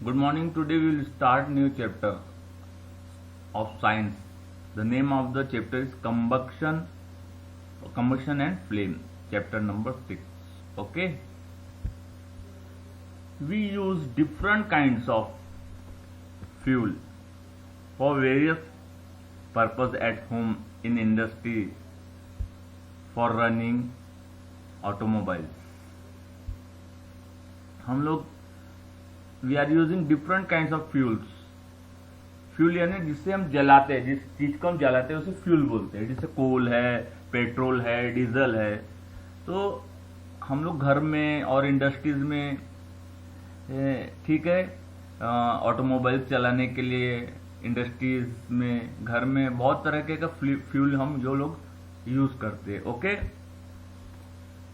Good morning. Today we will start new chapter of science. The name of the chapter is combustion and flame. Chapter number 6. Okay. We use different kinds of fuel for various purpose at home, in industry, for running automobiles. हम लोग we are using different kinds of fuels. Fuel यानी जिससे हम जलाते हैं, जिस चीज को हम जलाते हैं उसे फ्यूल बोलते हैं. जैसे कोल है, पेट्रोल है, डीजल है. तो हम लोग घर में और इंडस्ट्रीज में, ठीक है, ऑटोमोबाइल्स चलाने के लिए इंडस्ट्रीज में, घर में बहुत तरह के का फ्यूल हम जो लोग यूज करते हैं. Okay,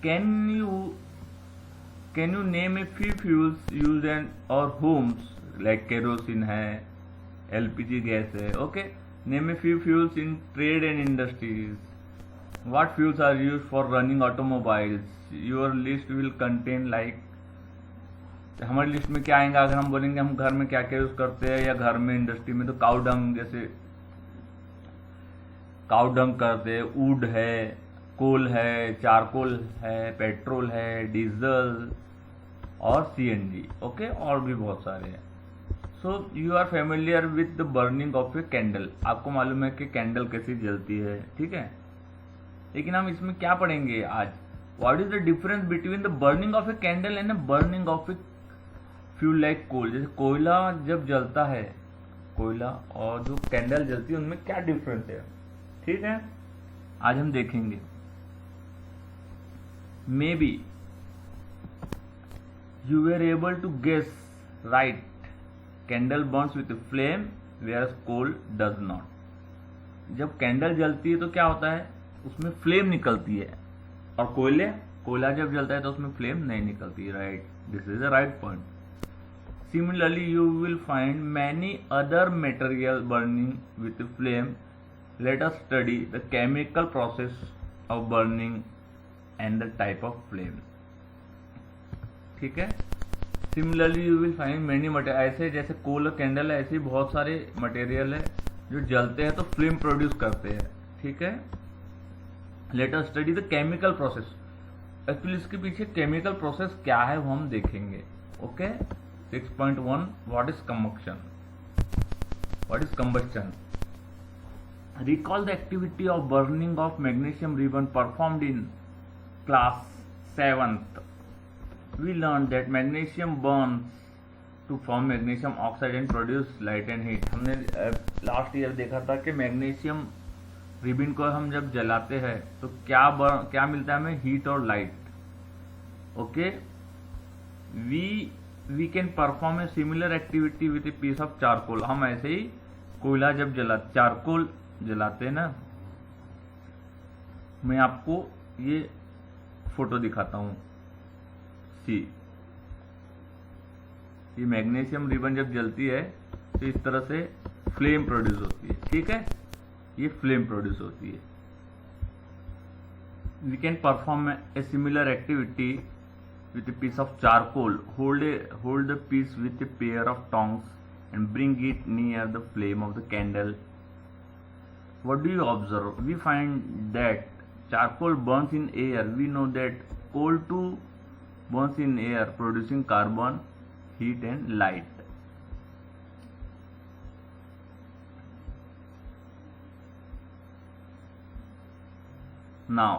can you name a few fuels use in our homes, like kerosene है, एलपीजी गैस है. Okay, name a few fuels in trade and industries. What fuels are use for running automobiles. Your list will contain like, हमारी लिस्ट में क्या आएगा अगर हम बोलेंगे हम घर में क्या क्या यूज करते हैं या घर में इंडस्ट्री में. तो काउ डंग, जैसे काउ डंग करते हैं, वुड है, कोल है, चारकोल है, पेट्रोल है, डीजल और सीएनजी. ओके, और भी बहुत सारे हैं. So you are familiar with the burning of a candle. आपको मालूम है कि कैंडल कैसी जलती है, ठीक है. लेकिन हम इसमें क्या पढ़ेंगे आज, what is the difference between the burning of a candle and burning of a fuel like coal. जैसे कोयला जब जलता है, कोयला और जो कैंडल जलती है उनमें क्या डिफरेंस है, ठीक है, आज हम देखेंगे. May be you were able to guess right. Candle burns with a flame whereas coal does not. जब कैंडल जलती है तो क्या होता है, उसमें फ्लेम निकलती है, और कोयला जब जलता है तो उसमें फ्लेम नहीं निकलती है. Right, this is the right point. Similarly, you will find many other material burning with flame. Let us study the chemical process of burning and the type of flame. ठीक है. Similarly, you will find many material. ऐसे जैसे कोल और candle है, ऐसे ही बहुत सारे material है जो जलते हैं तो फ्लेम प्रोड्यूस करते हैं. ठीक है. Let us study the chemical process. Actually इसके पीछे केमिकल प्रोसेस क्या है वो हम देखेंगे. Okay. 6.1 What is combustion? What is combustion? Recall the activity of burning of magnesium ribbon performed in class 7th. We learned that magnesium burns to form magnesium oxide and produce light and heat. हमने last year देखा था कि magnesium ribbon को हम जब जलाते हैं तो क्या मिलता है हमें, हीट और light. Okay. We can perform a similar activity with a piece of charcoal. हम ऐसे ही कोयला जब चारकोल जलाते हैं ना, मैं आपको ये फोटो दिखाता हूँ. सी, ये मैग्नीशियम रिबन जब जलती है तो इस तरह से फ्लेम प्रोड्यूस होती है. ठीक है, ये फ्लेम प्रोड्यूस होती है. We can perform a similar activity with a piece of charcoal. Hold the piece with a pair of tongs and bring it near the flame of the candle. What do you observe? We find that charcoal burns in air. We know that coal too burns in air, producing carbon, heat and light. Now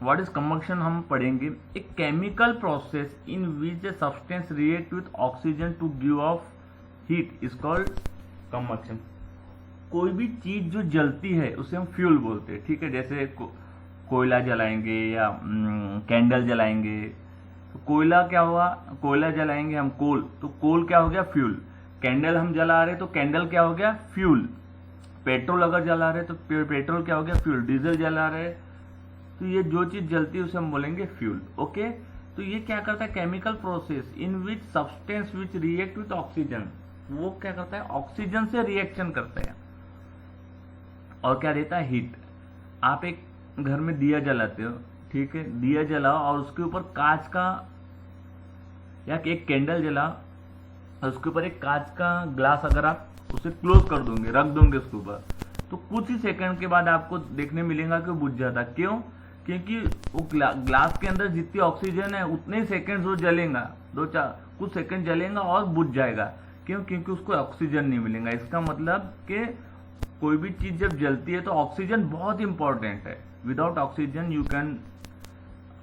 What is combustion हम पढ़ेंगे. A chemical process in which a substance react with oxygen to give off heat is called combustion. कोई भी चीज जो जलती है उसे हम फ्यूल बोलते हैं. ठीक है, जैसे कोयला जलाएंगे या कैंडल जलाएंगे. तो कोयला क्या हुआ, कोयला जलाएंगे हम कोल, तो कोल क्या हो गया, फ्यूल. कैंडल हम जला रहे तो कैंडल क्या हो गया, फ्यूल. पेट्रोल अगर जला रहे तो पेट्रोल क्या हो गया, फ्यूल. डीजल जला रहे तो ये जो चीज जलती है उसे हम बोलेंगे फ्यूल. ओके. तो ये क्या करता है, chemical process in which substance which react with oxygen. वो क्या करता है, ऑक्सीजन से रिएक्शन करता है और क्या देता है, हीट. आप एक घर में दिया जलाते हो, ठीक है, दिया जलाओ और उसके ऊपर कांच का या कि एक कैंडल जला और उसके ऊपर एक कांच का ग्लास अगर आप उसे क्लोज कर दोगे, रख दोगे उसके ऊपर, तो कुछ ही सेकंड के बाद आपको देखने मिलेगा कि बुझ जाता। क्यों? क्योंकि वो ग्लास के अंदर जितनी ऑक्सीजन है उतने ही सेकंड वो जलेगा, कुछ सेकंड जलेगा और बुझ जाएगा। क्यों? क्योंकि उसको ऑक्सीजन नहीं मिलेगा। इसका मतलब कि कोई भी चीज जब जलती है तो ऑक्सीजन बहुत इंपॉर्टेंट है। विदाउट ऑक्सीजन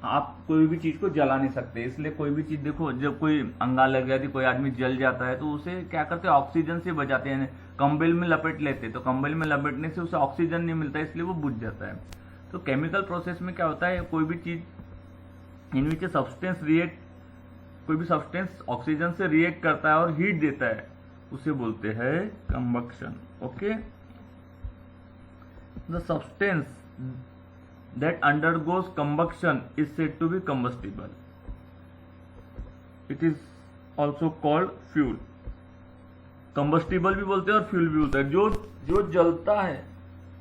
आप कोई भी चीज को जला नहीं सकते। इसलिए कोई भी चीज देखो, जब कोई अंगार लग जाती, कोई आदमी जल जाता है तो उसे क्या करते हैं, ऑक्सीजन से बचाते हैं, कंबल में लपेट लेते, तो कंबल में लपेटने से उसे ऑक्सीजन नहीं मिलता, इसलिए वो बुझ जाता है। तो केमिकल प्रोसेस में क्या होता है, कोई भी चीज इन विच सब्सटेंस रिएक्ट, कोई भी सब्सटेंस ऑक्सीजन से रिएक्ट करता है और हीट देता है, उसे बोलते हैं combustion. Okay, the substance that undergoes combustion is said to be combustible. It is also called fuel. combustible भी बोलते हैं और फ्यूल भी बोलते हैं। जो जलता है,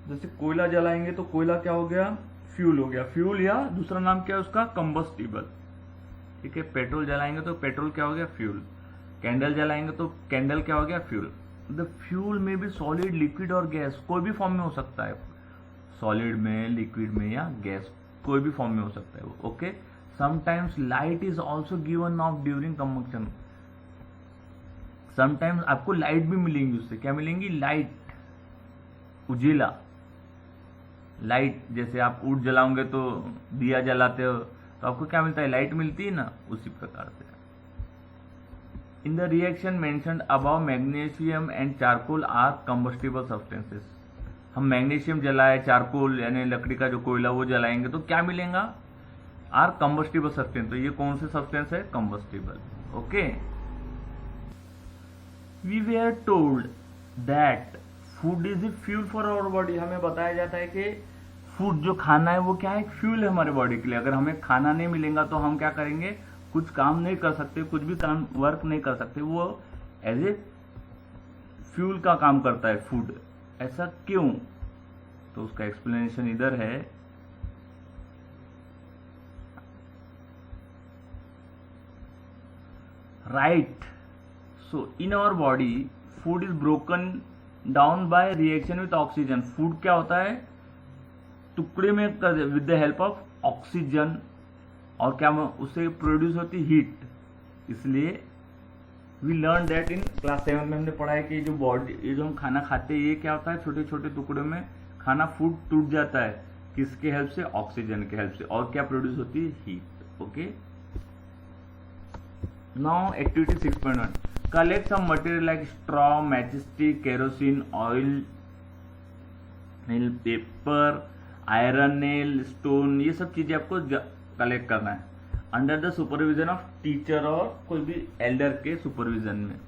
जैसे कोयला जलाएंगे तो कोयला क्या हो गया, फ्यूल हो गया। फ्यूल या दूसरा नाम क्या है उसका, कंबस्टिबल। ठीक है, पेट्रोल जलाएंगे तो पेट्रोल क्या हो गया, फ्यूल। कैंडल जलाएंगे तो कैंडल क्या हो गया, फ्यूल। द फ्यूल में भी सॉलिड, लिक्विड और गैस, कोई भी फॉर्म में हो सकता है, सॉलिड में, लिक्विड में या गैस, कोई भी फॉर्म में हो सकता है वो। Okay, sometimes light is also given of during combustion. Sometimes आपको लाइट भी मिलेंगी, उससे क्या मिलेंगी, लाइट, उजेला, लाइट। जैसे आप ऊट जलाओगे तो दिया जलाते हो तो आपको क्या मिलता है, लाइट मिलती है ना, उसी प्रकार से। In the reaction mentioned above, magnesium and charcoal are combustible substances. हम मैग्नीशियम जलाए, चारकोल यानी लकड़ी का जो कोयला वो जलाएंगे तो क्या मिलेगा, आर कंबस्टिबल सब्सटेंस। तो ये कौन से सब्सटेंस है, combustible. Okay, we were told that food is a fuel for our body. हमें बताया जाता है कि फूड, जो खाना है, वो क्या है, फ्यूल है हमारे बॉडी के लिए। अगर हमें खाना नहीं मिलेगा तो हम क्या करेंगे, कुछ काम नहीं कर सकते, कुछ भी काम, वर्क नहीं कर सकते। वो एज ए फ्यूल का काम करता है फूड। ऐसा क्यों, तो उसका एक्सप्लेनेशन इधर है। Right, so in our body food is broken down by reaction with oxygen. Food क्या होता है, टुकड़े में with the help of oxygen, और क्या उससे प्रोड्यूस होती हीट। इसलिए we learn that in class 7 में हमने पढ़ा है कि जो बॉडी, ये जो हम खाना खाते हैं, ये क्या होता है, छोटे छोटे टुकड़ों में खाना, फूड टूट जाता है, किसके हेल्प से, ऑक्सीजन के हेल्प से, और क्या प्रोड्यूस होती है, heat. Okay, now activity 6.1, collect some material like straw, matchstick, kerosene, oil, paper, iron nail, stone, ये सब चीजें आपको कलेक्ट करना है under the supervision of teacher और कोई भी एल्डर के सुपरविजन में।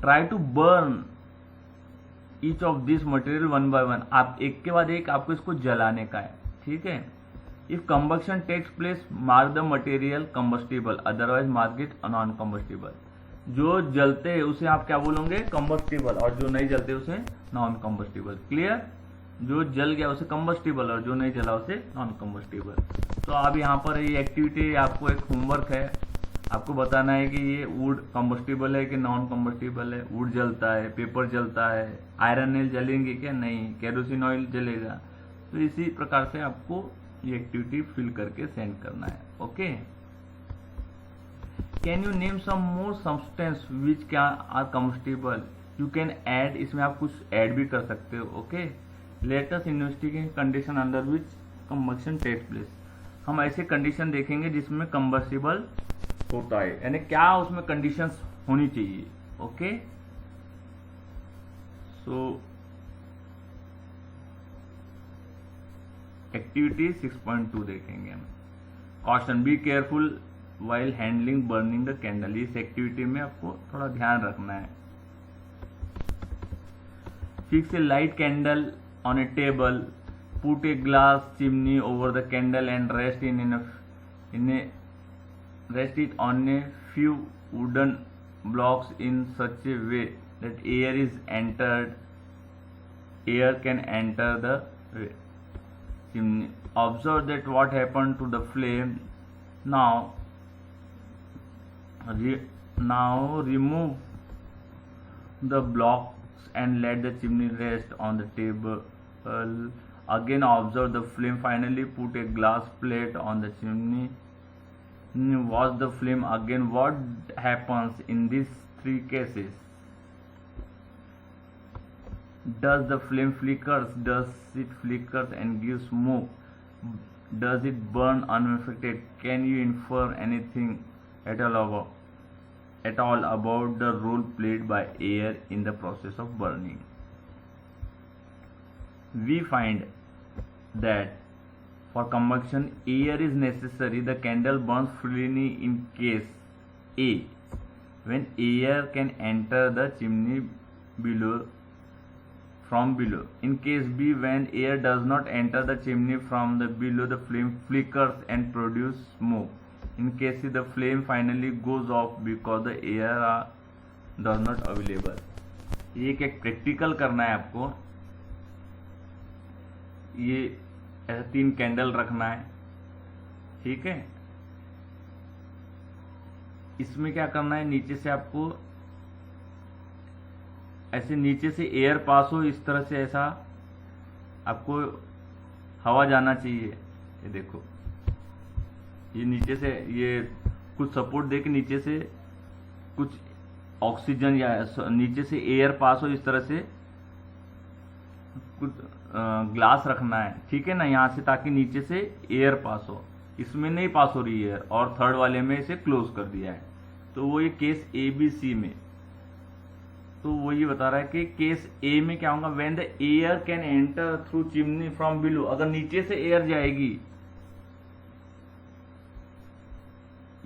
Try to burn each of this material one by one. आप एक के बाद एक आपको इसको जलाने का है। ठीक है, if combustion takes place mark the material combustible, otherwise mark it non combustible. जो जलते हैं उसे आप क्या बोलोगे, कंबस्टिबल, और जो नहीं जलते उसे नॉन कंबस्टिबल। क्लियर, जो जल गया उसे कंबस्टिबल और जो नहीं जला उसे नॉन कंबस्टिबल। तो अब यहाँ पर ये एक्टिविटी, आपको एक होमवर्क है, आपको बताना है कि ये वुड कंबस्टिबल है कि नॉन कंबस्टिबल है। वुड जलता है, पेपर जलता है, आयरन नेल जलेंगे क्या, नहीं, केरोसिन ऑयल जलेगा। तो इसी प्रकार से आपको ये एक्टिविटी फिल करके सेंड करना है। Okay, can you name some more substance which can are combustible, you can add, इसमें आप कुछ ऐड भी कर सकते हो। Okay, let us investigate condition under which combustion takes place. हम ऐसे कंडीशन देखेंगे जिसमें कंबस्टिबल होता है, यानी क्या उसमें कंडीशंस होनी चाहिए। ओके, सो एक्टिविटी 6.2 देखेंगे हम। Caution, be careful while handling burning the candle. इस एक्टिविटी में आपको थोड़ा ध्यान रखना है। Fix a light candle on a table, put a glass chimney over the candle and rest it on a few wooden blocks in such a way that air can enter the chimney. Observe that what happened to the flame. Now Now remove the blocks and let the chimney rest on the table. Again observe the flame. Finally put a glass plate on the chimney. Watch the flame again. What happens in these three cases? Does the flame flickers? Does it flickers and gives smoke? Does it burn unaffected? Can you infer anything at all about the role played by air in the process of burning? We find that for combustion, air is necessary. The candle burns freely in case A, when air can enter the chimney from below. In case B, when air does not enter the chimney from the below, the flame flickers and produces smoke. In case C, the flame finally goes off because the air does not available. ये एक practical करना है आपको. ये ऐसा 3 candle रखना है, ठीक है. इसमें क्या करना है, नीचे से आपको ऐसे नीचे से एयर पास हो, इस तरह से ऐसा आपको हवा जाना चाहिए. ये देखो, ये नीचे से ये कुछ सपोर्ट दे के नीचे से कुछ ऑक्सीजन या नीचे से एयर पास हो, इस तरह से कुछ ग्लास रखना है, ठीक है ना, यहाँ से, ताकि नीचे से एयर पास हो. इसमें नहीं पास हो रही एयर, और थर्ड वाले में इसे क्लोज कर दिया है. तो वो ये केस ए बी सी में, तो वो ये बता रहा है कि केस ए में क्या होगा, when the air can enter through chimney from below. अगर नीचे से एयर जाएगी,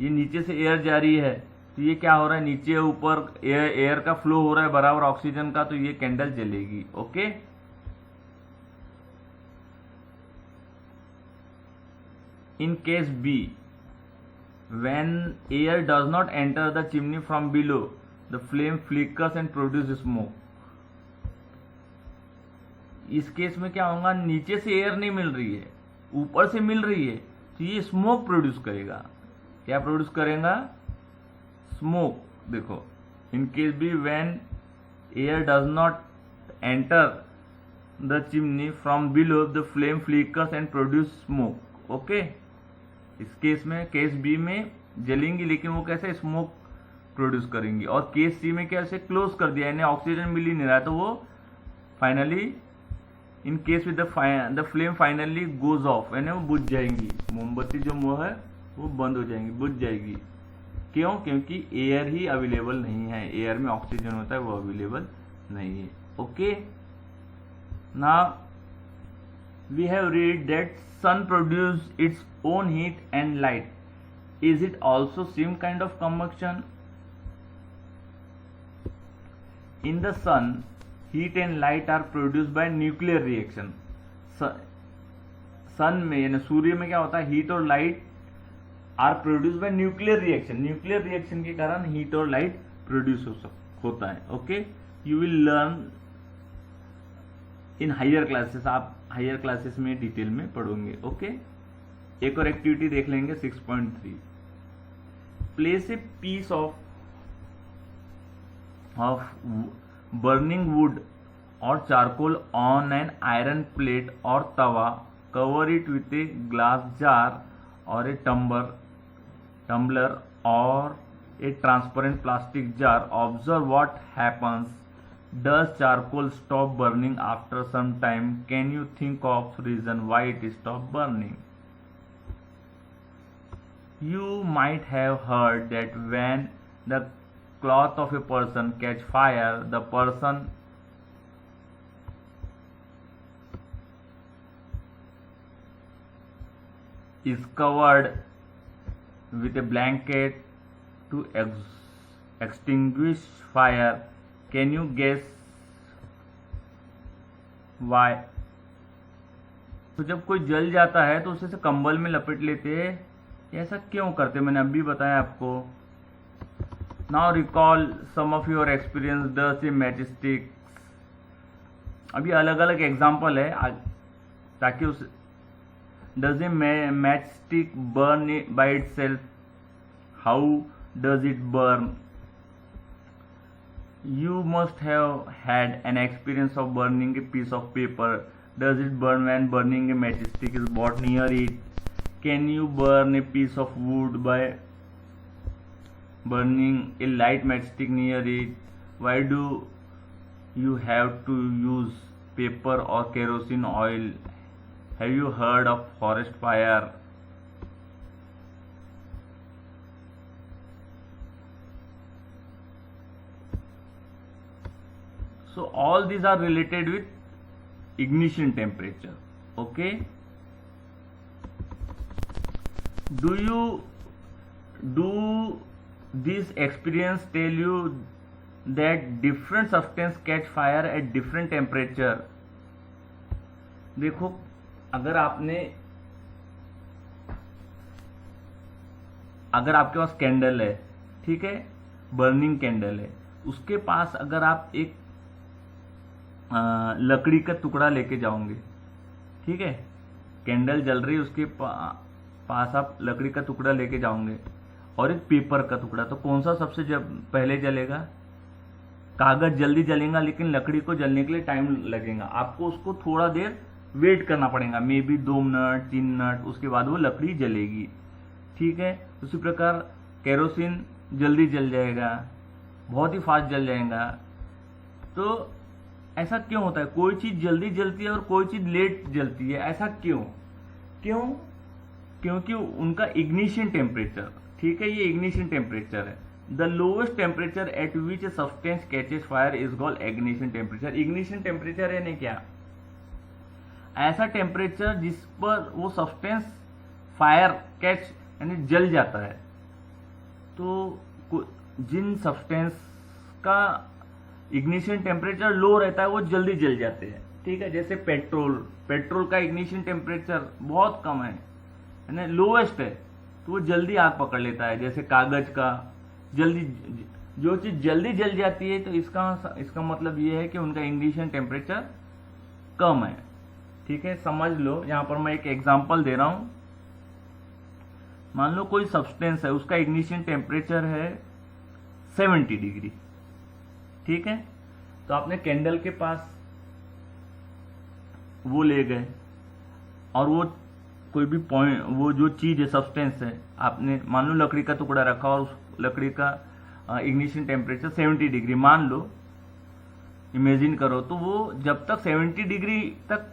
ये नीचे से एयर जा रही है, तो ये क्या हो रहा है, नीचे ऊपर एयर का फ्लो हो रहा है बराबर ऑक्सीजन का, तो ये कैंडल जलेगी. Okay. In case B, when air does not enter the chimney from below, the flame flickers and produces smoke. इस केस में क्या होगा, नीचे से एयर नहीं मिल रही है, ऊपर से मिल रही है, तो ये स्मोक प्रोड्यूस करेगा. क्या प्रोड्यूस करेगा, स्मोक. देखो, in case B, when air does not enter the chimney from below, the flame flickers and produce smoke. Okay. इस केस में, केस बी में जलेंगी, लेकिन वो कैसे, स्मोक प्रोड्यूस करेंगी. और केस सी में कैसे, क्लोज कर दिया, इन्हें ऑक्सीजन मिल ही नहीं रहा, तो वो finally, in case with the flame finally goes off, यानी वो बुझ जाएंगी. मोमबत्ती जो मुंह है वो बंद हो जाएंगी, बुझ जाएगी. क्यों? क्योंकि एयर ही अवेलेबल नहीं है. एयर में ऑक्सीजन होता है, वो अवेलेबल नहीं है. Okay. Now we have read that sun produce its own heat and light. Is it also same kind of combustion? In the sun, heat and light are produced by nuclear reaction. Sun में, यानी सूर्य में क्या होता है, heat और light are produce by nuclear reaction. Nuclear reaction के कारण हीट और लाइट प्रोड्यूस होता है. Okay. You will learn in higher classes. आप हायर क्लासेस में डिटेल में पढ़ोगे. ओके. एक और एक्टिविटी देख लेंगे 6.3. Place a piece of burning wood और charcoal on an iron plate और तवा. Cover it with a glass jar और ए टम्बलर और ए transparent plastic jar. Observe what happens. Does charcoal stop burning after some time? Can you think of reason why it stopped burning? You might have heard that when the cloth of a person catch fire, the person is covered with a blanket to extinguish fire. Can you guess why? तो जब कोई जल जाता है तो उसे कंबल में लपेट लेते हैं. ऐसा क्यों करते, मैंने अभी बताया आपको. Now recall some of your experience. Does a matchstick. अभी अलग अलग एग्जाम्पल है ताकि उस. Does a matchstick burn by itself. How Does it burn? You must have had an experience of burning a piece of paper. Does it burn when burning a matchstick is brought near it? Can you burn a piece of wood by burning a light matchstick near it? Why do you have to use paper or kerosene oil? Have you heard of forest fire? So all these are related with ignition temperature. Okay. Do this experience tell you that different substance catch fire at different temperature? देखो, अगर आपके पास candle है, ठीक है, burning candle है, उसके पास अगर आप एक लकड़ी का टुकड़ा लेके जाओगे, ठीक है, कैंडल जल रही है, उसके पास आप लकड़ी का टुकड़ा लेके जाओगे और एक पेपर का टुकड़ा, तो कौन सा सबसे पहले जलेगा? कागज जल्दी जलेगा, लेकिन लकड़ी को जलने के लिए टाइम लगेगा, आपको उसको थोड़ा देर वेट करना पड़ेगा, मे बी 2 मिनट 3 मिनट, उसके बाद वो लकड़ी जलेगी, ठीक है। उसी प्रकार केरोसिन जल्दी जल जाएगा, बहुत ही फास्ट जल जाएगा। तो ऐसा क्यों होता है? कोई चीज जल्दी जलती है और कोई चीज लेट जलती है, ऐसा क्यों? क्योंकि उनका इग्निशन टेम्परेचर, ठीक है, ये इग्निशन टेम्परेचर है। The lowest temperature at which a substance catches fire is called ignition temperature. Ignition temperature यानी क्या? ऐसा टेम्परेचर जिस पर वो सब्सटेंस फायर कैच यानी जल जाता है। तो जिन सब्सटेंस का इग्निशन टेम्परेचर लो रहता है वो जल्दी जल जाते हैं, ठीक है। जैसे पेट्रोल का इग्निशन टेम्परेचर बहुत कम है ना, लोएस्ट है, तो वो जल्दी आग पकड़ लेता है। जैसे कागज का जल्दी, जो चीज जल्दी जल जाती है, तो इसका मतलब ये है कि उनका इग्निशन टेम्परेचर कम है, ठीक है। समझ लो, यहां पर मैं एक एग्जांपल दे रहा हूं। मान लो कोई सब्सटेंस है, उसका इग्निशन टेम्परेचर है 70 डिग्री, ठीक है। तो आपने कैंडल के पास वो ले गए और वो कोई भी पॉइंट, वो जो चीज है, सब्सटेंस है, आपने मान लो लकड़ी का टुकड़ा रखा और उस लकड़ी का इग्निशन टेम्परेचर 70 डिग्री मान लो, इमेजिन करो। तो वो जब तक 70 डिग्री तक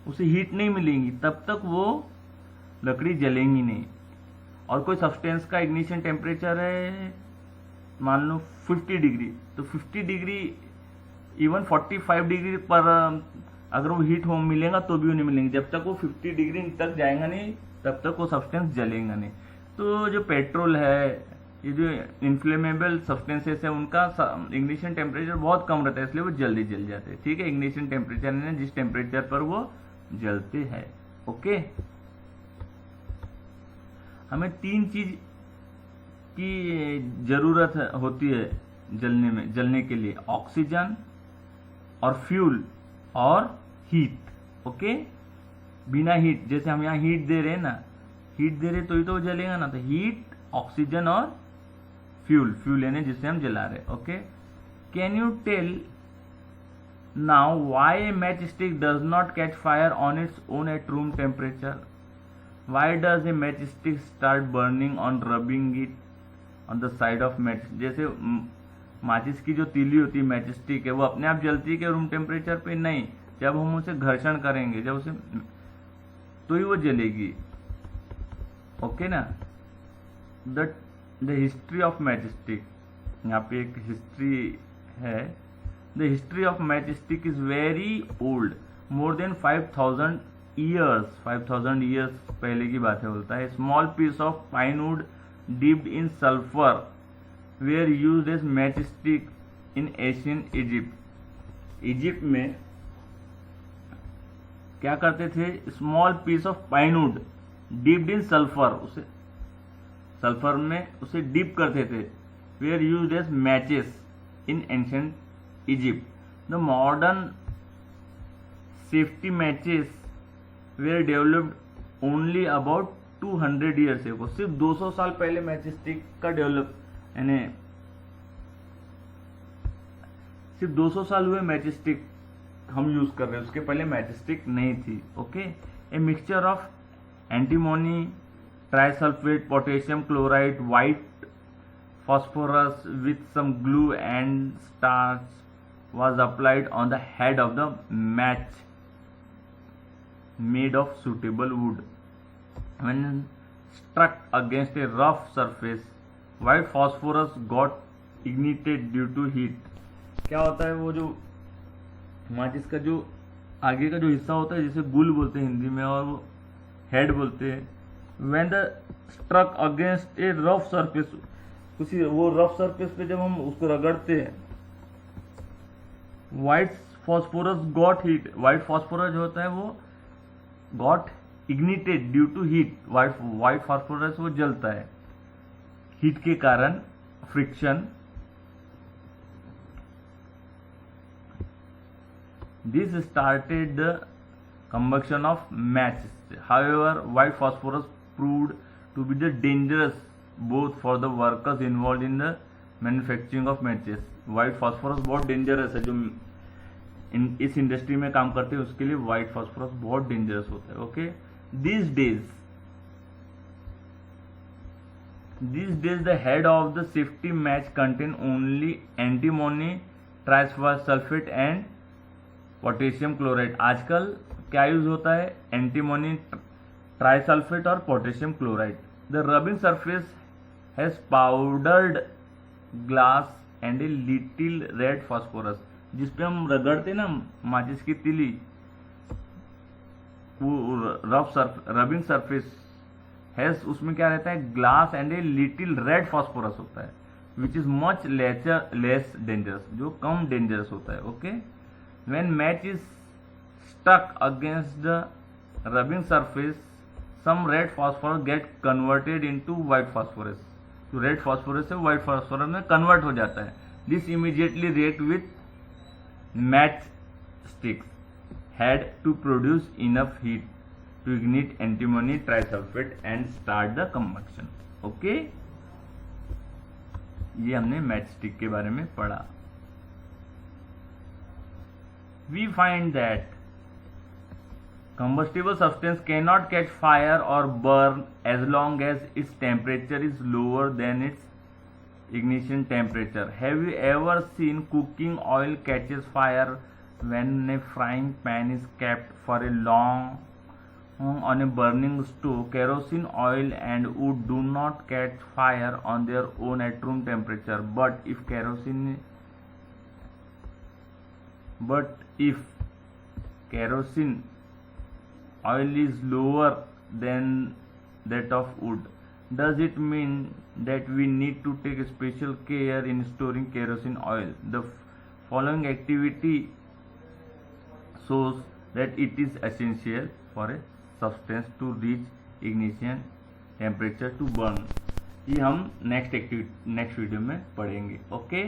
उसे हीट नहीं मिलेगी, तब तक वो लकड़ी जलेंगी नहीं। और कोई सब्सटेंस का इग्निशन टेम्परेचर है मान लो 50 डिग्री, तो 50 डिग्री इवन 45 डिग्री पर अगर वो हीट होम मिलेगा तो भी वो नहीं मिलेंगे। जब तक वो 50 डिग्री तक जाएगा नहीं, तब तक वो सब्सटेंस जलेगा नहीं। तो जो पेट्रोल है, ये जो इन्फ्लेमेबल सब्सटेंसेस है, उनका इग्निशन टेम्परेचर बहुत कम रहता है, इसलिए वो जल्दी जल जाते हैं, ठीक है। इग्निशन टेम्परेचर है जिस टेम्परेचर पर वो जलते हैं। ओके, हमें 3 चीज की जरूरत होती है जलने के लिए, ऑक्सीजन और फ्यूल और हीट। ओके, बिना हीट, जैसे हम यहाँ हीट दे रहे हैं ना, हीट दे रहे तो ही तो जलेगा ना। तो हीट, ऑक्सीजन और फ्यूल यानी जिससे हम जला रहे। Okay, can you tell now why a match stick does not catch fire on its own at room temperature? Why does a match stick start burning on rubbing it on the side of match? जैसे माचिस की जो तीली होती है, match stick है, वो अपने आप जलती है कि रूम टेम्परेचर पे? नहीं, जब हम उसे घर्षण करेंगे, जब उसे, तो ही वो जलेगी। ओके ना। The history of match stick, यहाँ पे एक हिस्ट्री है। The history of match stick is very old, more than 5000 years. 5000 years पहले की बात है, बोलता है। Small piece of pine wood dipped in sulphur were used as match stick in Asian Egypt. Egypt में क्या करते थे? Small piece of pine wood dipped in sulphur, उसे सल्फर में उसे डिप करते थे। Were used as matches in ancient Egypt. The modern safety matches were developed only about 200 years ago, सिर्फ 200 साल पहले मैच स्टिक का डेवलप, यानी सिर्फ 200 साल हुए मैच स्टिक हम यूज कर रहे हैं, उसके पहले मैच स्टिक नहीं थी। Okay, a mixture of antimony, trisulphate, potassium chloride, white phosphorus with some glue and starch was applied on the head of the match made of suitable wood. When struck against a rough surface, white phosphorus got ignited due to heat. क्या होता है, वो जो माचिस का जो आगे का जो हिस्सा होता है जिसे गुल बोलते हैं हिंदी में और वो हेड बोलते हैं, when the struck against a rough surface, उसी वो रफ सरफेस पे जब हम उसको रगड़ते हैं, white phosphorus got heat, white phosphorus जो होता है वो got ignited due to heat, white phosphorus वो जलता है हीट के कारण, friction. This started the combustion of match. However white phosphorus proved to be the dangerous both for the workers involved in the manufacturing of matches. White phosphorus बहुत dangerous है, जो इस industry में काम करते हैं उसके लिए व्हाइट फॉस्फोरस बहुत डेंजरस होता है। Okay, these days the head of the safety match contain only antimony, trisulfate and potassium chloride. आजकल क्या यूज होता है, एंटीमोनी, ट्राइसल्फेट और potassium chloride. The rubbing surface has powdered glass and a little red phosphorus. जिसपे हम रगड़ते ना माचिस की तिली, वो रबिंग सरफेस हैज, उसमें क्या रहता है, glass and a little red phosphorus होता है, which is much less dangerous, जो कम डेंजरस होता है। Okay, when match is stuck against the rubbing surface, some red phosphorus get converted into white phosphorus. तो रेड फॉस्फोरस से white phosphorus में convert हो जाता है। This immediately react with match sticks head to produce enough heat to ignite antimony, trisulphate and start the combustion. Okay, ये हमने match stick के बारे में पढ़ा। We find that combustible substance cannot catch fire or burn as long as its temperature is lower than its ignition temperature. Have you ever seen cooking oil catches fire when a frying pan is kept for a long on a burning stove? Kerosene oil and wood do not catch fire on their own at room temperature, but if kerosene oil is lower than that of wood, does it mean that we need to take special care in storing kerosene oil? The following activity shows that it is essential for a substance to reach ignition temperature to burn. ये हम next video में पढ़ेंगे। Okay.